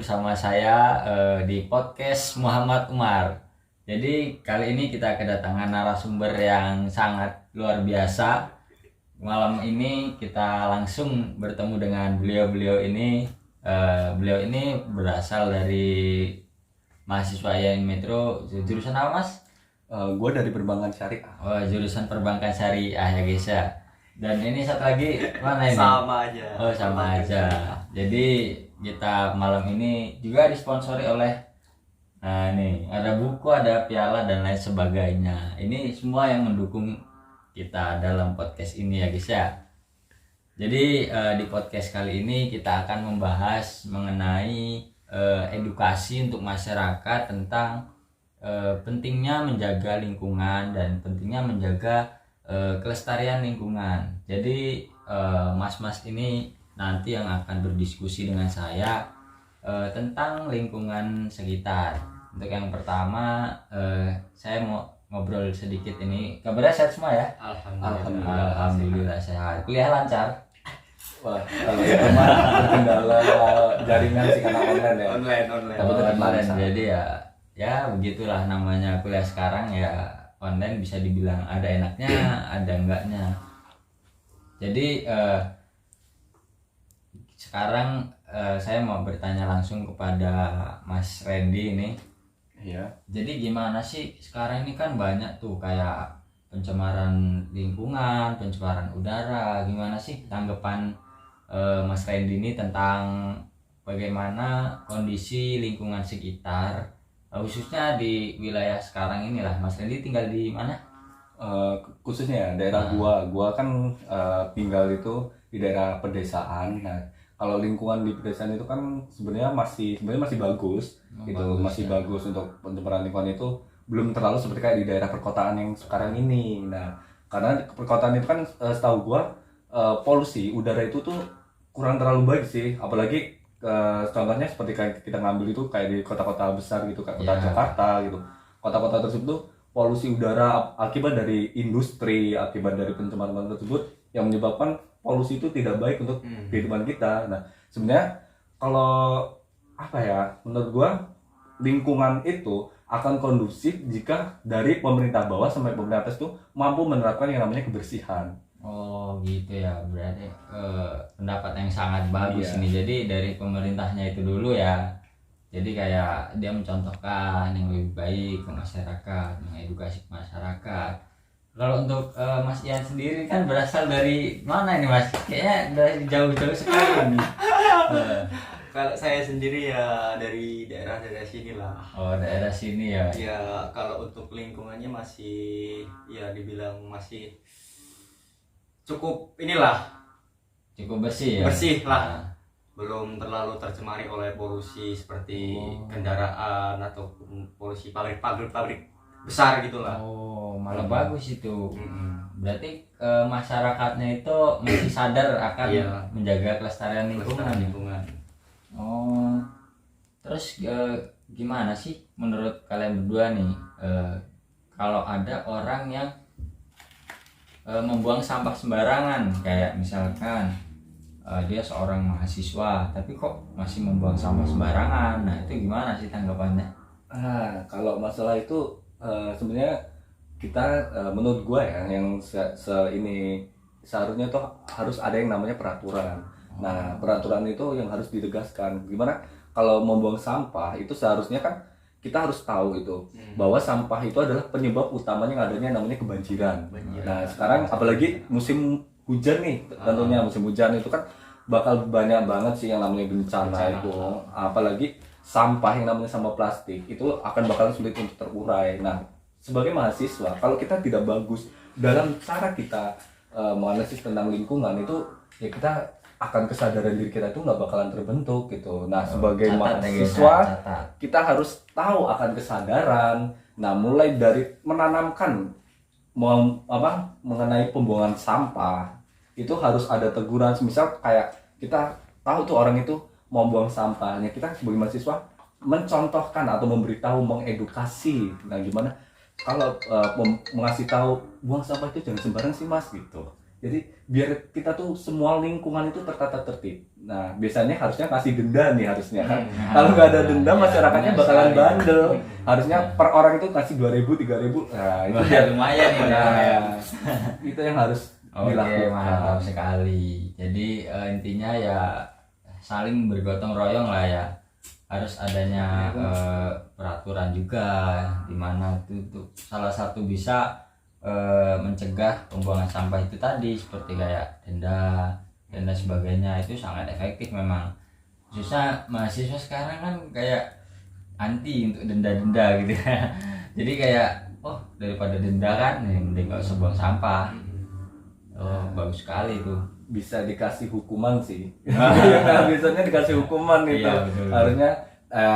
bersama saya di podcast Muhammad Umar. Jadi kali ini kita kedatangan narasumber yang sangat luar biasa. Malam ini kita langsung bertemu dengan beliau ini. Beliau ini berasal dari mahasiswa IAIN Metro. Jurusan apa, Mas? Gue dari Perbankan Syariah. Oh, jurusan Perbankan Syariah ya guys ya. Dan ini satu lagi mana ini? Sama aja. Oh, sama aja. Jadi kita malam ini juga disponsori oleh nih, ada buku, ada piala dan lain sebagainya. Ini semua yang mendukung kita dalam podcast ini ya guys ya. Jadi di podcast kali ini kita akan membahas mengenai edukasi untuk masyarakat tentang pentingnya menjaga lingkungan dan pentingnya menjaga kelestarian lingkungan. Jadi mas-mas ini nanti yang akan berdiskusi dengan saya tentang lingkungan sekitar. Untuk yang pertama saya mau ngobrol sedikit ini. Kabarnya sehat semua ya? Alhamdulillah sehat. Kuliah lancar? Wah, kalau itu mah terkendala jaringan sih karena online ya. Online. Tapi tetap Online. lancar. Jadi ya begitulah namanya kuliah sekarang ya. Online bisa dibilang ada enaknya, ada enggaknya. Jadi sekarang saya mau bertanya langsung kepada Mas Randy ini. Iya. Jadi gimana sih sekarang ini kan banyak tuh kayak pencemaran lingkungan, pencemaran udara. Gimana sih tanggapan Mas Randy ini tentang bagaimana kondisi lingkungan sekitar? Khususnya di wilayah sekarang inilah. Mas Randy tinggal di mana? Khususnya daerah gua kan tinggal itu di daerah pedesaan. Nah, kalau lingkungan di pedesaan itu kan sebenarnya masih bagus gitu, masih bagus untuk pencemaran lingkungan itu belum terlalu seperti kayak di daerah perkotaan yang sekarang ini. Nah, karena perkotaan itu kan setahu gua polusi udara itu tuh kurang terlalu baik sih, apalagi contohnya seperti kayak kita ngambil itu kayak di kota-kota besar gitu, kayak kota Jakarta gitu. Kota-kota tersebut tuh polusi udara akibat dari industri, akibat dari pencemaran tersebut yang menyebabkan polusi itu tidak baik untuk kehidupan kita. Nah, sebenarnya kalau menurut gua lingkungan itu akan kondusif jika dari pemerintah bawah sampai pemerintah atas tuh mampu menerapkan yang namanya kebersihan. Oh gitu ya, berarti pendapat yang sangat bagus ini. Jadi dari pemerintahnya itu dulu ya. Jadi kayak dia mencontohkan yang lebih baik ke masyarakat, mengedukasi masyarakat. Kalau untuk Mas Ian sendiri kan berasal dari mana ini Mas? Kayaknya dari jauh-jauh sekali nih. Kalau saya sendiri ya dari daerah sini lah. Oh daerah sini ya. Ya kalau untuk lingkungannya masih ya dibilang masih cukup Cukup bersih ya. bersih lah. Nah. Belum terlalu tercemari oleh polusi seperti kendaraan ataupun polusi pabrik besar gitulah. Oh malah bagus itu. Berarti masyarakatnya itu masih sadar akan menjaga kelestarian lingkungan. Oh, terus gimana sih menurut kalian berdua nih kalau ada orang yang membuang sampah sembarangan, kayak misalkan dia seorang mahasiswa tapi kok masih membuang sampah sembarangan, nah itu gimana sih tanggapannya? Kalau masalah itu sebenarnya kita menurut gua ya yang ini seharusnya tuh harus ada yang namanya peraturan. Nah, peraturan itu yang harus ditegaskan. Gimana kalau membuang sampah itu seharusnya kan kita harus tahu itu bahwa sampah itu adalah penyebab utamanya yang adanya namanya kebanjiran. Nah, sekarang apalagi musim hujan nih, tentunya musim hujan itu kan bakal banyak banget sih yang namanya bencana itu. Apalagi sampah yang namanya sampah plastik itu akan bakalan sulit untuk terurai. Nah, sebagai mahasiswa kalau kita tidak bagus dalam cara kita menganalisis tentang lingkungan itu ya kita akan kesadaran diri kita itu nggak bakalan terbentuk gitu. Nah, sebagai mahasiswa kita harus tahu akan kesadaran. Nah, mulai dari menanamkan mengenai pembuangan sampah itu harus ada teguran. Misal kayak kita tahu tuh orang itu mau buang sampahnya, kita sebagai mahasiswa mencontohkan atau memberitahu, mengedukasi. Nah, gimana kalau mengasih tahu buang sampah itu jangan sembarang sih Mas gitu. Jadi biar kita tuh semua lingkungan itu tertata tertib. Nah biasanya harusnya kasih denda nih harusnya kan. Kalau nggak ada denda masyarakatnya bakalan bandel. Harusnya per orang itu kasih 2.000 3.000. Nah itu Wah, dia. lumayan nih. Nah, itu yang harus Oke, dilakukan. mantap sekali. Jadi intinya ya saling bergotong royong lah ya. Harus adanya peraturan juga di mana itu salah satu bisa mencegah pembuangan sampah itu tadi, seperti kayak denda dan lain sebagainya. Itu sangat efektif memang. Khususnya mahasiswa sekarang kan kayak anti untuk denda-denda gitu ya. Jadi kayak daripada denda kan mending gak usah buang sampah. Bagus sekali tuh. Bisa dikasih hukuman sih. Nah, biasanya dikasih hukuman itu. Iya, betul. Harusnya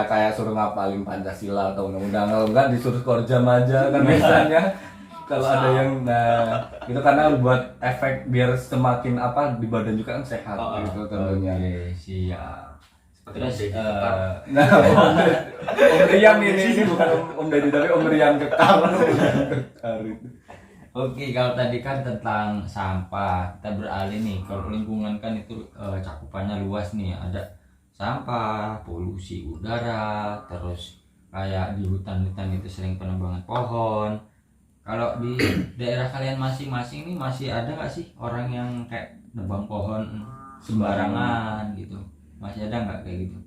kayak suruh ngapalin Pancasila atau undang-undang, kalau enggak disuruh korjam aja kan biasanya. Kalau ada yang itu karena buat efek biar semakin di badan juga kan sehat gitu tentunya. Oke, siap. Terus Nah, Om Rian ini bukan Om Deddy tapi Om Rian kekal. Oke, kalau tadi kan tentang sampah, kita beralih nih. Kalau lingkungan kan itu cakupannya luas nih. Ada sampah, polusi udara, terus kayak di hutan-hutan itu sering penebangan pohon. Kalau di daerah kalian masing-masing nih masih ada nggak sih orang yang kayak nebang pohon sembarangan gitu? Masih ada nggak kayak gitu?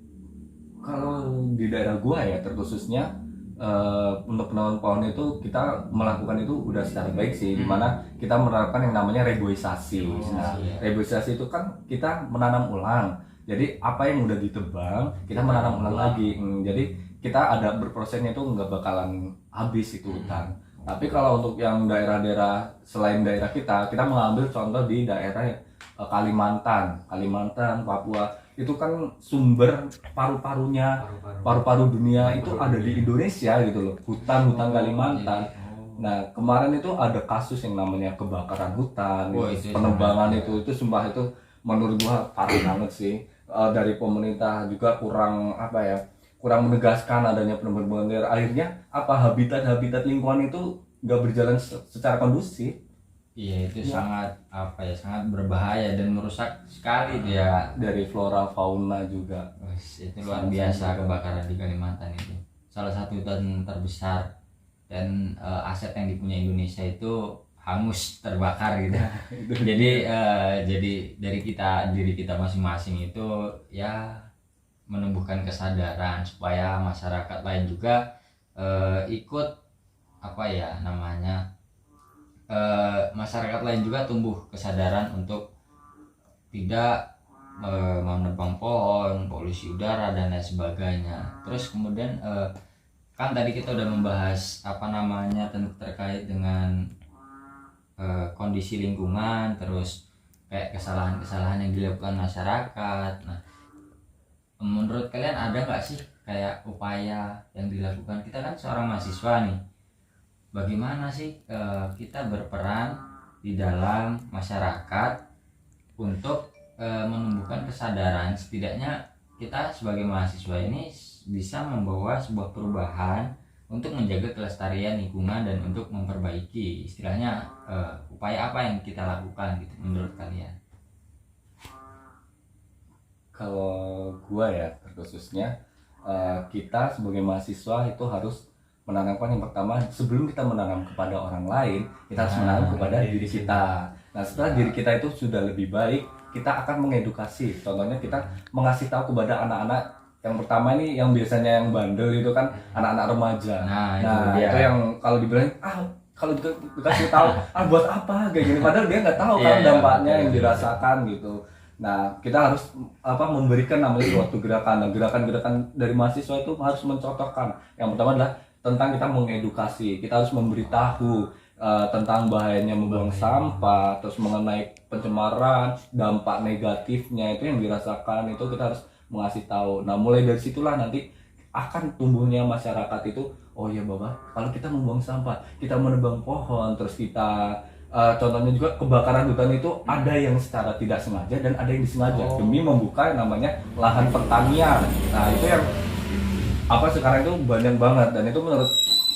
Kalau di daerah gua ya terkhususnya untuk penanaman pohon itu kita melakukan itu udah secara baik sih, dimana kita menerapkan yang namanya reboisasi. Nah, reboisasi itu kan kita menanam ulang. Jadi apa yang udah ditebang kita menanam ulang lagi. Jadi kita ada berprosesnya itu nggak bakalan habis itu hutan. Tapi kalau untuk yang daerah-daerah selain daerah kita mengambil contoh di daerah Kalimantan, Papua, itu kan sumber paru-paru dunia itu ada di Indonesia gitu loh, hutan Kalimantan. Nah kemarin itu ada kasus yang namanya kebakaran hutan, penebangan itu sumpah itu menurut gua parah banget sih. Dari pemerintah juga kurang menegaskan adanya penebangan. Akhirnya habitat lingkungan itu nggak berjalan secara kondusif. Iya, itu sangat berbahaya dan merusak sekali dia. Dari flora fauna juga. Itu luar biasa kebakaran di Kalimantan itu. Salah satu hutan terbesar dan aset yang dipunyai Indonesia itu hangus, terbakar gitu. jadi dari diri kita masing-masing itu ya menumbuhkan kesadaran supaya masyarakat lain juga ikut masyarakat lain juga tumbuh kesadaran untuk tidak menebang pohon, polusi udara dan lain sebagainya. Terus kemudian kan tadi kita udah membahas terkait dengan kondisi lingkungan, terus kayak kesalahan-kesalahan yang dilakukan masyarakat. Nah, menurut kalian ada nggak sih kayak upaya yang dilakukan? Kita kan seorang mahasiswa nih, bagaimana sih kita berperan di dalam masyarakat untuk menumbuhkan kesadaran, setidaknya kita sebagai mahasiswa ini bisa membawa sebuah perubahan untuk menjaga kelestarian lingkungan dan untuk memperbaiki, istilahnya upaya apa yang kita lakukan gitu menurut kalian? Kalau gua ya terkhususnya kita sebagai mahasiswa itu harus menanamkan yang pertama, sebelum kita menanam kepada orang lain, kita harus menanam kepada diri kita. Nah setelah diri kita itu sudah lebih baik, kita akan mengedukasi. Contohnya kita mengasih tahu kepada anak-anak. Yang pertama ini yang biasanya yang bandel itu kan anak-anak remaja. Nah itu yang kalau dibilang kalau dikasih tahu buat apa kayak gini, padahal dia nggak tahu kan dampaknya yang dirasakan gitu. Nah kita harus memberikan namanya suatu gerakan. Nah, gerakan-gerakan dari mahasiswa itu harus mencontohkan. Yang pertama adalah tentang kita mengedukasi. Kita harus memberitahu tentang bahayanya membuang sampah, terus mengenai pencemaran, dampak negatifnya itu yang dirasakan, itu kita harus mengasih tahu. Nah mulai dari situlah nanti akan tumbuhnya masyarakat itu, oh iya Bapak, kalau kita membuang sampah, kita menebang pohon, terus kita contohnya juga kebakaran hutan itu ada yang secara tidak sengaja dan ada yang disengaja demi membuka yang namanya lahan pertanian. Nah itu yang sekarang itu banyak banget, dan itu menurut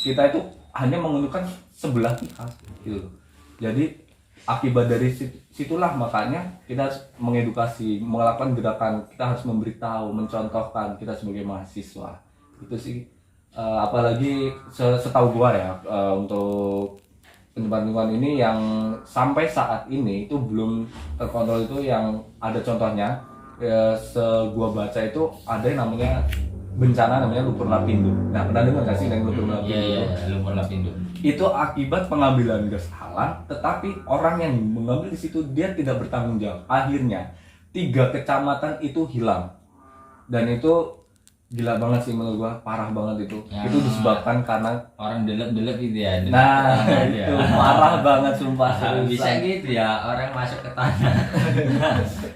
kita itu hanya menguntungkan sebelah pihak gitu. Jadi akibat dari situlah makanya kita harus mengedukasi, melakukan gerakan, kita harus memberitahu, mencontohkan kita sebagai mahasiswa. Itu sih apalagi setahu gua ya, untuk penyebaran lingkungan ini yang sampai saat ini itu belum terkontrol. Itu yang ada contohnya, gua baca itu ada yang namanya bencana namanya lumpur lapindo. Nah, pernah dengar nggak sih yang lumpur lapindo? Iya, lumpur lapindo. Itu akibat pengambilan gas alam, tetapi orang yang mengambil di situ dia tidak bertanggung jawab. Akhirnya 3 kecamatan itu hilang, dan itu gila banget sih menurut gua, parah banget itu. Ya, itu disebabkan karena orang delep-delep gitu ya. nah itu parah banget sumpah. Bisa gitu ya, orang masuk ke tanah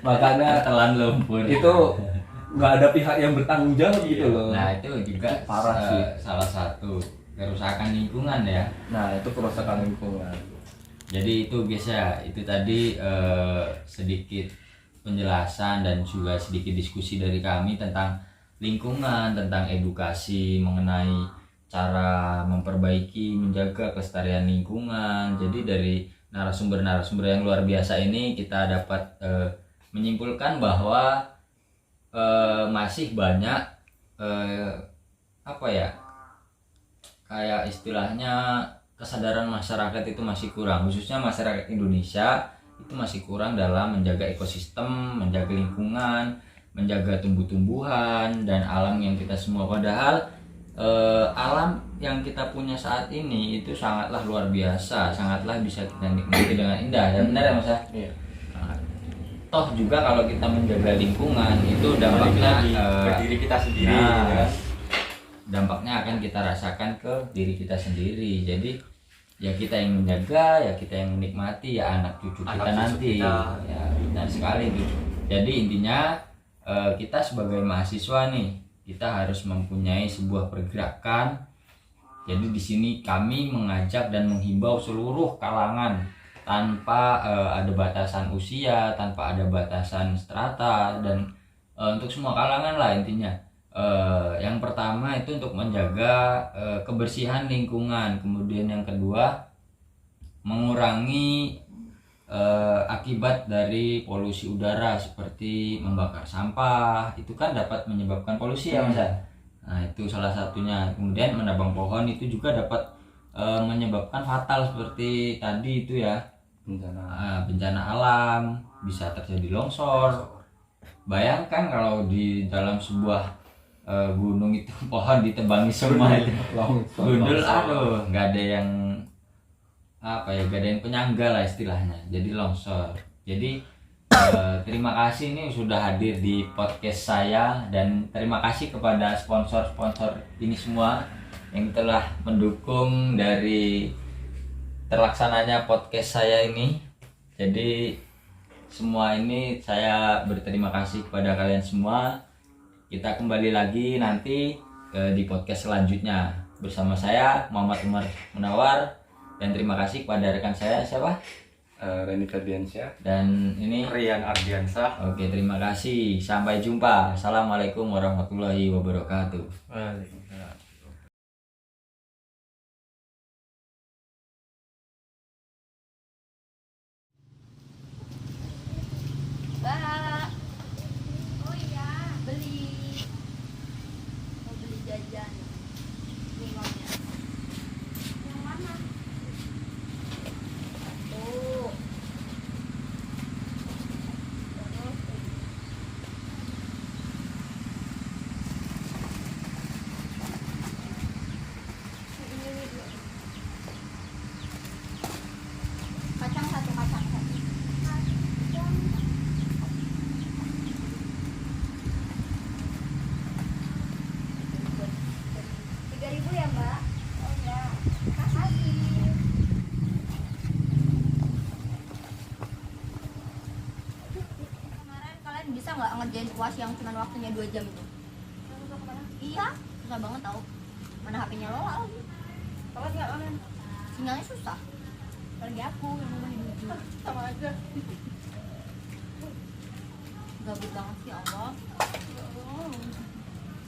Makanya telan lumpur. itu nggak ada pihak yang bertanggung jawab gitu loh. Nah itu juga Parah sih. salah satu kerusakan lingkungan ya. Nah itu kerusakan lingkungan. Jadi itu guys ya, itu tadi sedikit penjelasan dan juga sedikit diskusi dari kami tentang lingkungan, tentang edukasi mengenai cara memperbaiki, menjaga kelestarian lingkungan. Jadi dari narasumber-narasumber yang luar biasa ini kita dapat menyimpulkan bahwa masih banyak apa ya, kayak istilahnya kesadaran masyarakat itu masih kurang, khususnya masyarakat Indonesia itu masih kurang dalam menjaga ekosistem, menjaga lingkungan, menjaga tumbuh-tumbuhan dan alam yang kita semua. Padahal alam yang kita punya saat ini itu sangatlah luar biasa, sangatlah bisa kita nikmati dengan indah. Ya benar ya Mas? Iya. Nah, toh juga kalau kita menjaga lingkungan itu dampaknya ke diri kita sendiri. Nah, dampaknya akan kita rasakan ke diri kita sendiri. Jadi ya kita yang menjaga, ya kita yang menikmati, ya anak cucu kita nanti. Ya benar sekali itu. Jadi intinya kita sebagai mahasiswa nih, kita harus mempunyai sebuah pergerakan. Jadi di sini kami mengajak dan menghimbau seluruh kalangan tanpa ada batasan usia, tanpa ada batasan strata, dan untuk semua kalangan lah intinya. Yang pertama itu untuk menjaga kebersihan lingkungan, kemudian yang kedua mengurangi akibat dari polusi udara seperti membakar sampah, itu kan dapat menyebabkan polusi ya Mas. Nah itu salah satunya. Kemudian menebang pohon itu juga dapat menyebabkan fatal seperti tadi itu ya, bencana alam, bisa terjadi longsor. Bayangkan kalau di dalam sebuah gunung itu pohon ditebangi semua itu gundul, aduh nggak ada yang apa ya, nggak ada yang penyangga lah istilahnya, jadi longsor. Jadi terima kasih nih sudah hadir di podcast saya, dan terima kasih kepada sponsor-sponsor ini semua yang telah mendukung dari terlaksananya podcast saya ini. Jadi semua ini saya berterima kasih kepada kalian semua. Kita kembali lagi nanti di podcast selanjutnya bersama saya Muhammad Umar Munawar, dan terima kasih kepada rekan saya siapa? Reni Ferdiansyah Dan ini Rian Ardiansah. Oke, terima kasih. Sampai jumpa. Assalamualaikum warahmatullahi wabarakatuh. Waalaikumsalam. Mbak, oh iya, beli, mau beli jajan, nih uangnya. Yang mana? Tuh. Kacang satu, kacang satu. Rp3.000 ya Mbak? Oh ya, makasih. Kemarin kalian bisa nggak ngerjain UAS yang cuma waktunya 2 jam itu? Iya, susah banget tau. Mana HP-nya Lola lagi? Lola nggak online? Sinyalnya susah. Lagi aku yang mau main lucu. Sama aja. Gabut banget sih Allah.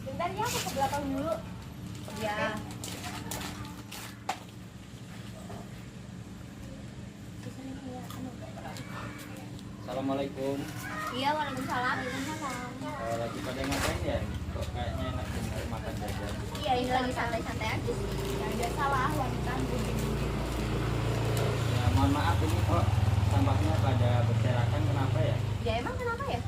Bentar ya, aku ke belakang dulu. Ya. Di sini kayak Assalamualaikum. Iya, waalaikumsalam. Lagi pada ngapain ya? Kok kayaknya enak bener makan jajan. Iya, ini lagi santai-santai aja sih. Yang biasalah wanita. Ya, mohon maaf ini kok sampahnya pada berserakan, kenapa ya? Ya emang kenapa ya?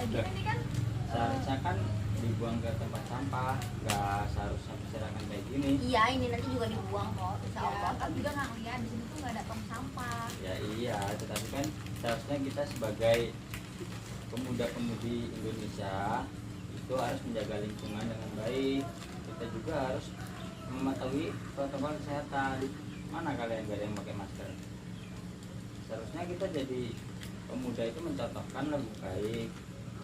Lagi ini kan Seharusnya kan dibuang ke tempat sampah, nggak seharusnya berserakan kayak gini. Iya, ini nanti juga dibuang kok, insya ya, Allah. kan juga nggak lihat di sini tuh nggak ada tong sampah. Ya iya, tetapi kan seharusnya kita sebagai pemuda-pemudi Indonesia itu harus menjaga lingkungan dengan baik. Kita juga harus mematuhi protokol kesehatan. Mana kalian gak ada yang pakai masker? Seharusnya kita jadi pemuda itu mencontohkan lebih baik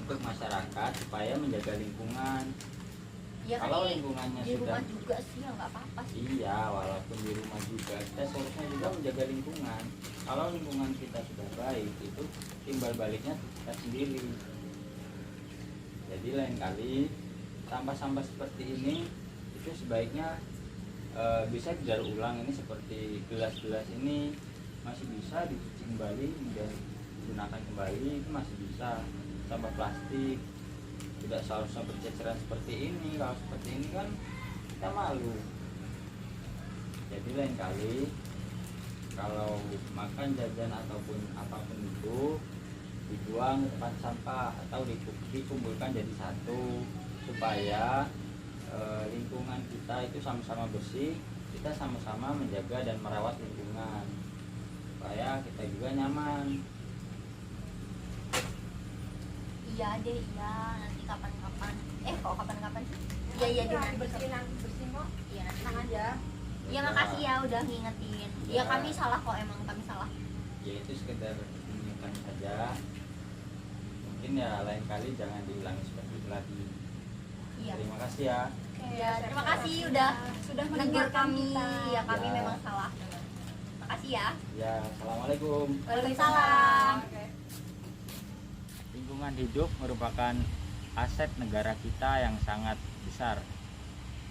untuk masyarakat supaya menjaga lingkungan. Ya kan Kalau ini lingkungannya di sudah rumah juga sih, ya nggak apa-apa sih. iya, walaupun di rumah juga kita seharusnya juga menjaga lingkungan. Kalau lingkungan kita sudah baik, itu timbal baliknya kita sendiri. Jadi lain kali sampah-sampah seperti ini itu sebaiknya bisa didaur ulang. Ini seperti gelas-gelas ini masih bisa dicuci kembali dan digunakan kembali, itu masih bisa. Sampah plastik tidak seharusnya berceceran seperti ini. Kalau seperti ini kan kita malu. Jadi lain kali kalau makan jajan ataupun apapun itu dibuang ke tempat sampah atau dikumpulkan jadi satu supaya lingkungan kita itu sama-sama bersih. Kita sama-sama menjaga dan merawat lingkungan supaya kita juga nyaman. Iya deh, iya. Nanti kapan-kapan. Kok kapan-kapan sih? Iya, iya deh. Nanti bersihin kok. Iya, nanti. Tenang aja. Iya, makasih ya udah ngingetin. Iya, kami salah kok, emang kami salah. Ya itu sekedar mengingatkan saja. Mungkin ya lain kali jangan diulangi seperti itu lagi. Iya. Terima kasih ya. Iya, terima kasih udah sudah menegur mendengarkan kami. kita. Ya, kami Ya. memang salah. Makasih ya. Ya, assalamualaikum. Waalaikumsalam. Oke. Lingkungan hidup merupakan aset negara kita yang sangat besar.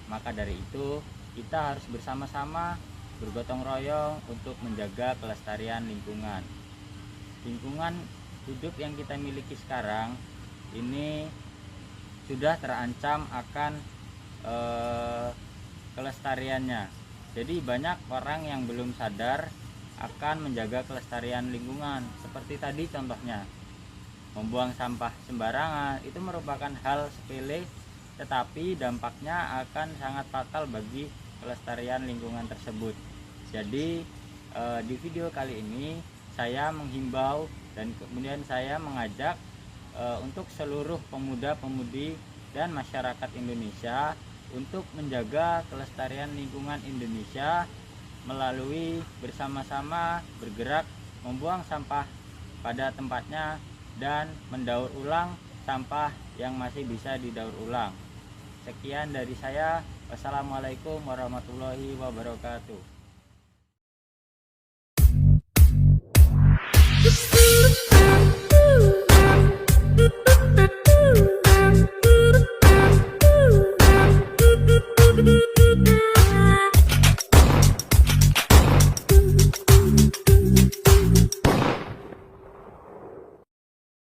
Maka dari itu, kita harus bersama-sama bergotong royong untuk menjaga kelestarian lingkungan. Lingkungan hidup yang kita miliki sekarang ini sudah terancam akan kelestariannya. Jadi banyak orang yang belum sadar akan menjaga kelestarian lingkungan. Seperti tadi contohnya, membuang sampah sembarangan itu merupakan hal sepele, tetapi dampaknya akan sangat fatal bagi kelestarian lingkungan tersebut. Jadi di video kali ini saya menghimbau dan kemudian saya mengajak untuk seluruh pemuda-pemudi dan masyarakat Indonesia untuk menjaga kelestarian lingkungan Indonesia melalui bersama-sama bergerak membuang sampah pada tempatnya dan mendaur ulang sampah yang masih bisa didaur ulang. Sekian dari saya. Wassalamualaikum warahmatullahi wabarakatuh.